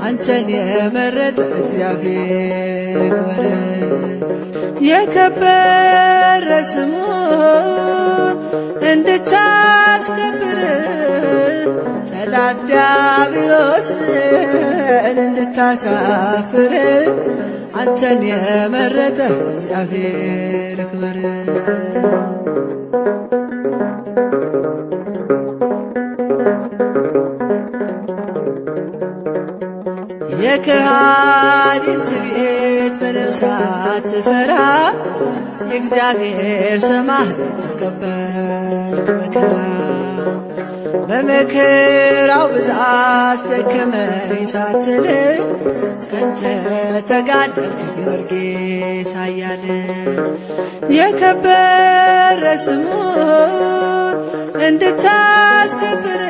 አንተን የመረጠ እግዚአብሔር ይክበር የከበረ ስሙን እንድታስከብር ጠላት ዲያብሎስን እንድታሳፍር አንተን የመረጠ እግዚአብሔር ይክበር የከሃዲን ትዕቢት ምንም ሳትፈራ የእግዚአብሔር ሰማዕት ተቀበልክ መከራ በመከራው ብዛት ደከመኝ ሳትል ጸንተህ ተጋደልክ ጊዮርጊስ ኃያል የከበረ ስሙን እንድታስከብር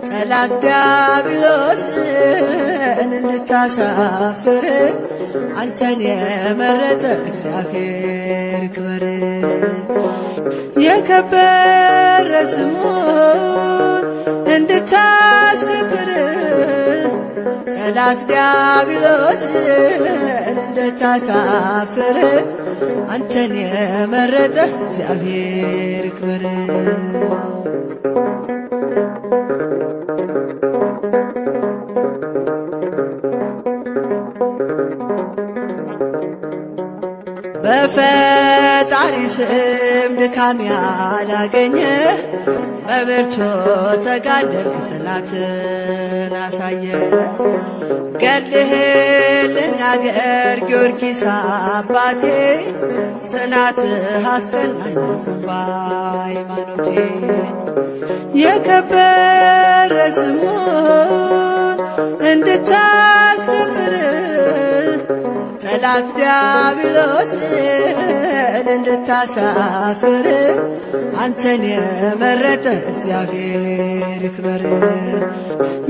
ጠላት ዲያብሎስን እንድታሳፍር አንተን የመረጠ እግዚአብሔር ይክበር የከበረ ስሙን እንድታስከብር ጠላት ዲያብሎስን እንድታሳፍር አንተን የመረጠ እግዚአብሔር ይክበር በፈጣሪ ፋሪስም ድካም ያላገኘ በብርቱ ተጋደልክ ጠላትን አሳየ። ገድልህን ልናገር ጊዮርጊስ አባቴ ጽናትህ አስቀናኝ በሃይማኖቴ። የከበረ ስሙን እንድታስከብር ጠላት ዲያብሎስን እንድታሳፍር አንተን የመረጠ እግዚአብሔር ይክበር።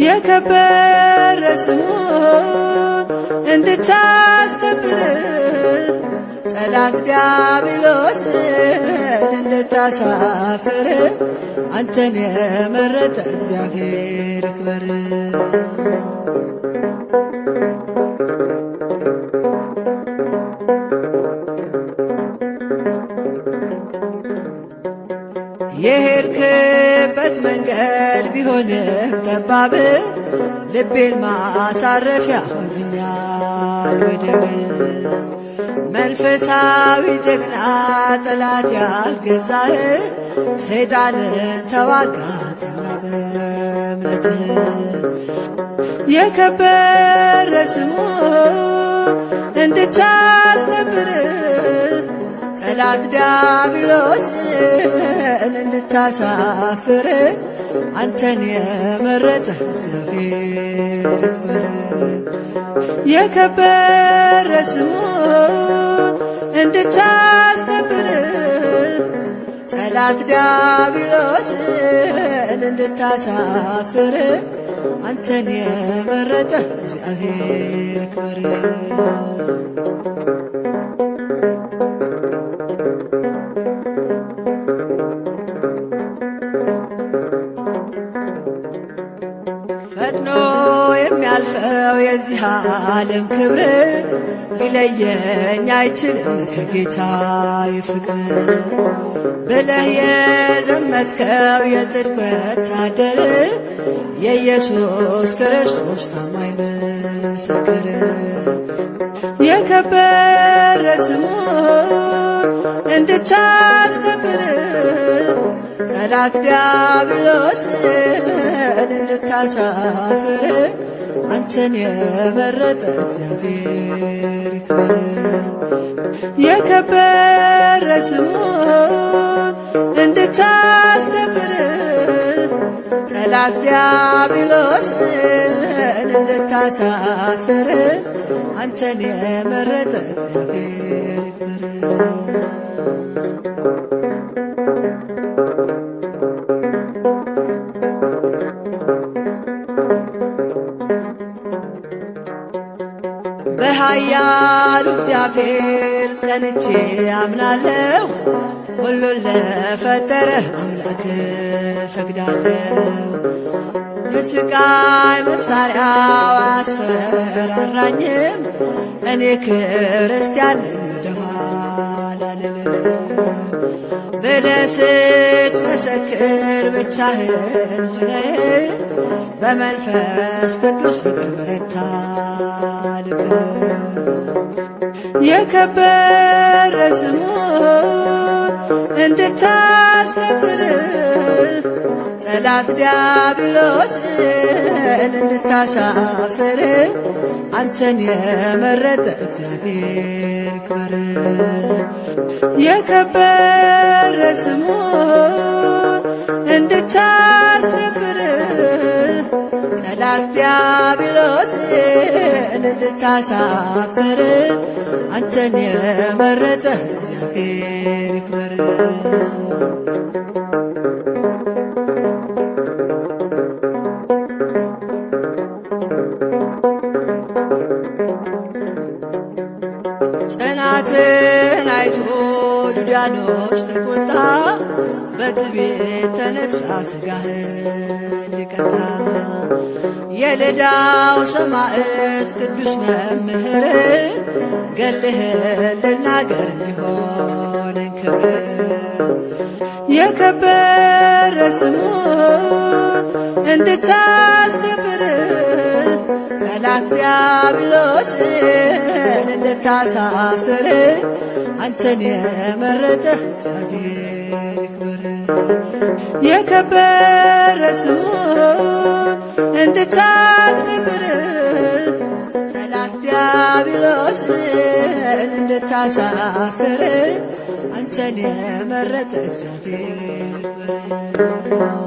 የከበረ ስሙን እንድታስከብር ጠላት ዲያብሎስን እንድታሳፍር አንተን የመረጠ እግዚአብሔር ይክበር። የሄድክበት መንገድ ቢሆንም ጠባብ ልቤን ማሳረፊያ ሆኖኛል ወደብ። መንፈሳዊ ጀግና ጠላት ያልገዛህ ሰይጣንን ተዋጋ ተና በእምነትህ። የከበረ ስሙን እንድታስከብር ጠላት ዲያብሎስን እንድታሳፍር አንተን የመረጠ እግዚአብሔር ይክበር። የከበረ ስሙን እንድታስከብር ጠላት ዲያብሎስን እንድታሳፍር አንተን የመረጠ እግዚአብሔር ይክበር። ፈጥኖ የሚያልፈው የዚህ ዓለም ክብር ሊለየኝ አይችልም ከጌታዬ ፍቅር። ብለህ የዘመትከው የጽድቅ ወታደር የኢየሱስ ክርስቶስ ታማኝ ምስክር። የከበረ ስሙን እንድታስከብር ጠላት ዲያብሎስን እንድታሳፍር አንተን የመረጠ እግዚአብሔር ይክበር። የከበረ ስሙን እንድታስከብር ጠላት ዲያብሎስን እንድታሳፍር አንተን የመረጠ እግዚአብሔር ይክበር። በኃያሉ እግዚአብሔር ጸንቼ አምናለሁ። ሁሉን ለፈጠረ አምላክ ሰግዳለሁ። የስቃይ መሳሪያው አያስፈራራኝም። እኔ ክርስቲያን ነኝ ወደኋላ አልልም። ብለህ ስትመሰክር ብቻህን ሆነህ በመንፈስ ቅዱስ ፍቅር በረታ ልብህ። የከበረ ስሙን እንድታስከብር ጠላት ዲያብሎስን እንድታሳፍር አንተን የመረጠ እግዚአብሔር ይክበር። የከበረ ስሙን እንድታስከብር ጠላት ዲያብሎስን እንድታሳፍር አንተን የመረጠ እግዚአብሔር ይክበር። ጽናትን አይቶ ዱዳኖች ተቆጣ። በትዕቢት ተነሳ ሥጋህን ሊቀጣ። የልዳው ሰማዕት ቅዱስ መምህር ገድልህን ልናገር እንዲሆነኝ ክብር። የከበረ ስሙን እንድታስከብር ጠላት ዲያብሎስን እንድታሳፍር አንተን የመረጠ እግዚአብሔር ይክበር። የከበረ ስሙን እንድታስከብር ጠላት ዲያብሎስን እንድታሳፍር አንተን የመረጠ እግዚአብሔር ይክበር።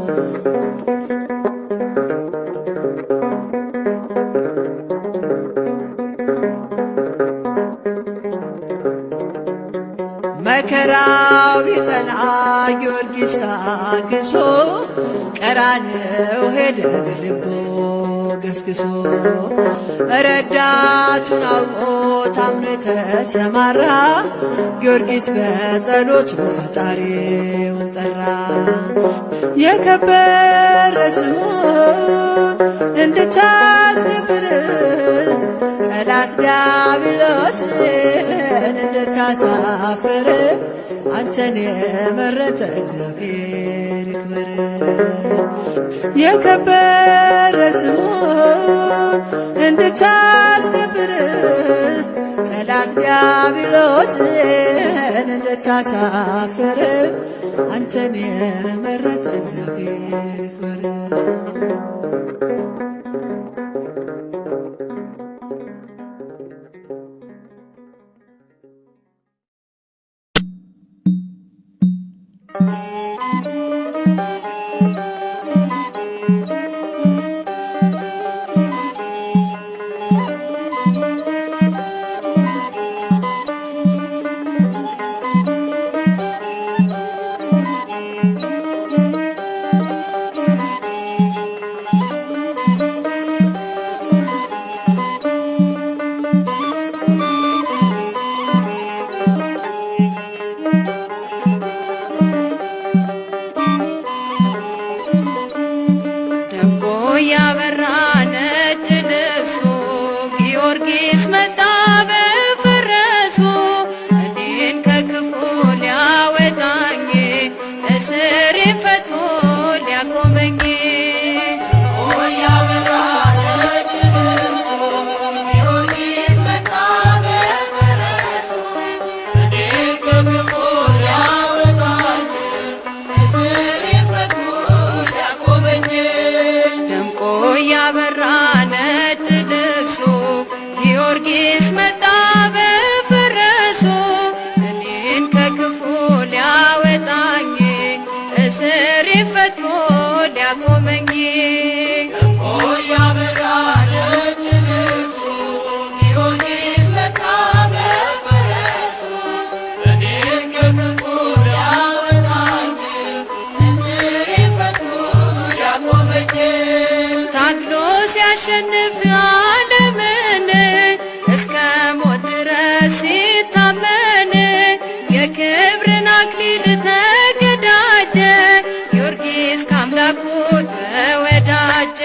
መከራው ቢጸና ጊዮርጊስ ታግሶ ቀራንዮ ሄደ በልቡ ገስግሶ ረዳቱን አውቆ ታምኖ የተሰማራ ጊዮርጊስ በጸሎቱ ፈጣሪውን ጠራ። የከበረ ስሙን እንድታስከብር ጠላት ዲያብሎስን እንድታሳፍር አንተን የመረጠ እግዚአብሔር ይክበር። የከበረ ስሙን እንድታስከብር ጠላት ዲያብሎስን እንድታሳፍር አንተን የመረጠ እግዚአብሔር ይክበር። ሲያሸንፍ ዓለምን እስከ ሞት ድረስ ሲታመን የክብርን አክሊል ተቀዳጀ ጊዮርጊስ ከአምላኩ ተወዳጀ።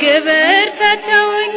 ግብር ሰጥተውኝ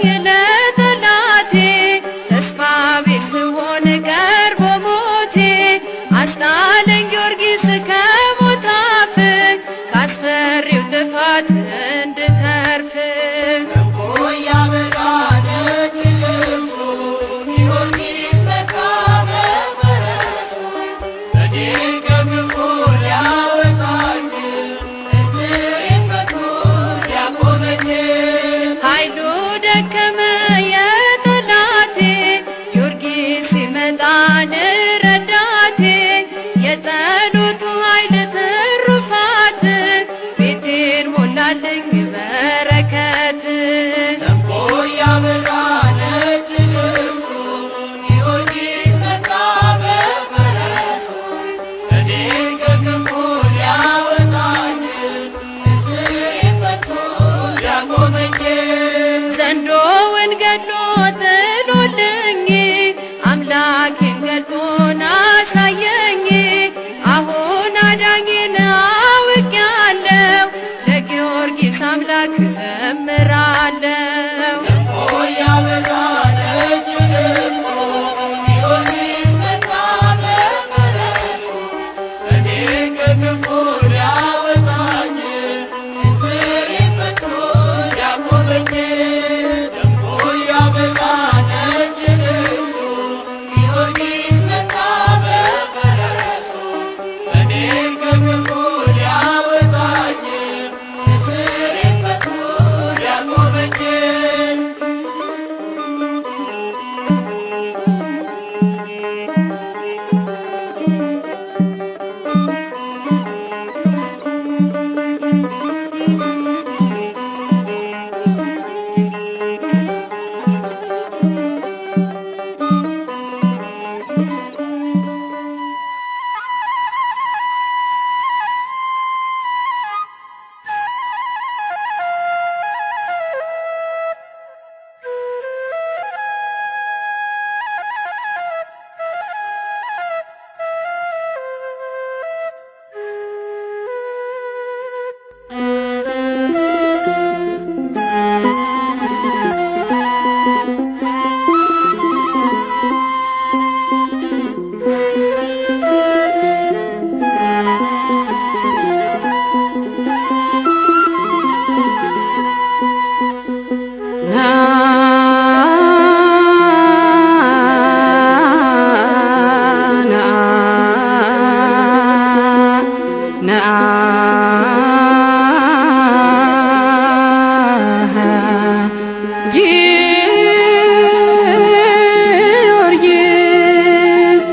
ጊዮርጊስ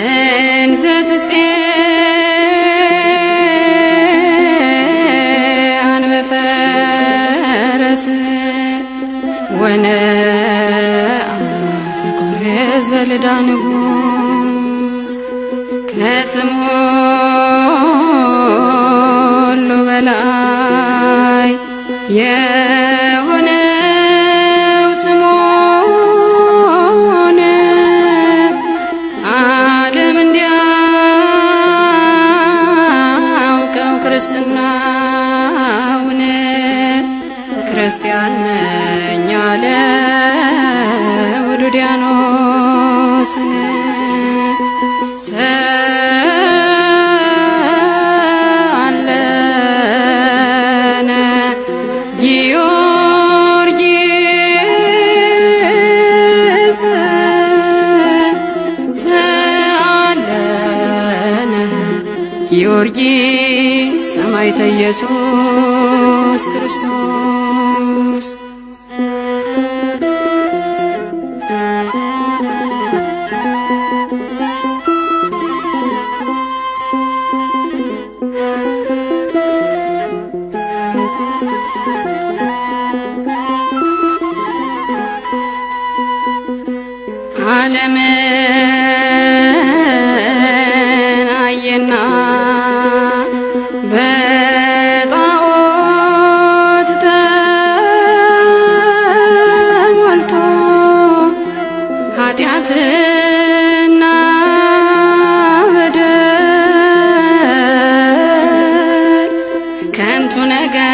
እንዘ ትጼአን በፈረስ ወነአ ፍቁር ዘልዳ ንጉሥ ከስም ሁሉ በላይ የሆነው ስሙን ዓለም እንዲያውቀው ክርስትናውን ክርስቲያን ነኝ አለ ውዱዲያኖስን ሰአለነ ጊዮርጊስ ሰአለነ ጊዮርጊስ ሰማዕተ ኢየሱስ ክርስቶስ ዓለምን አየና በጣዖት ተሞልቶ ኃጢአትና በደል ከንቱ ነገር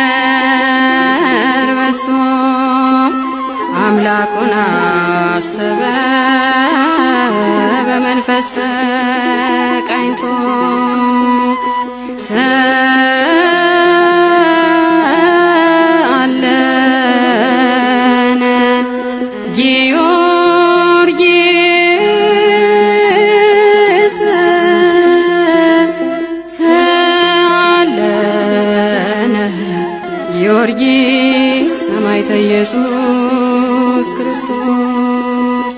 በዝቶ አምላኩን አሰበ በመንፈስ ተቃኝቶ ሰአለነ ጊዮርጊስ ሰአለነ ጊዮርጊስ ሰማዕተ ኢየሱስ ክርስቶስ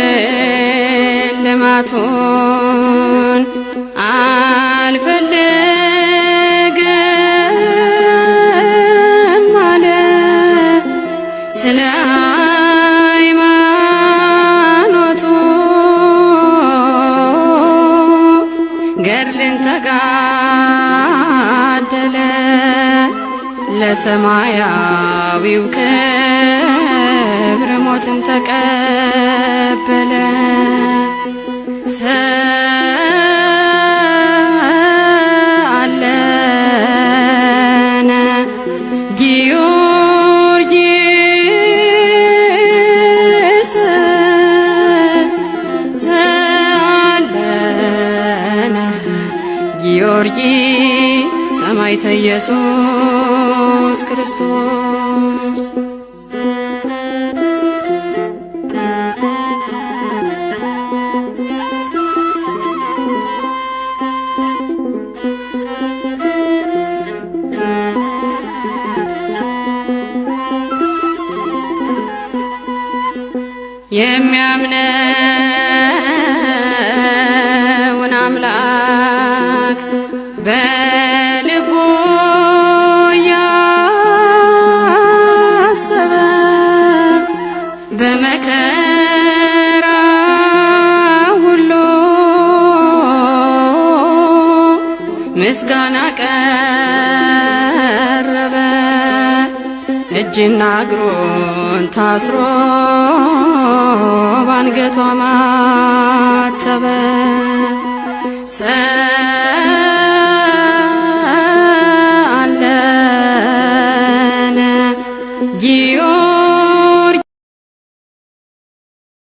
ሹመትሽን ልማቱን አልፈልግም አለ ስለ ሃይማኖቱ ገድልን ተጋደለ ለሰማያዊው ክብር ሞትን ተቀበለ ሰአለነ ጊዮርጊስ ሰአለነ ጊዮርጊስ ሰማዕተ ኢየሱስ ክርስቶስ የሚያምነውን አምላክ በልቡ ያሰበ በመከራ ሁሉ ምስጋና ቀረበ እጅና እግሩን ታስሮ ባንገቷ ማተበ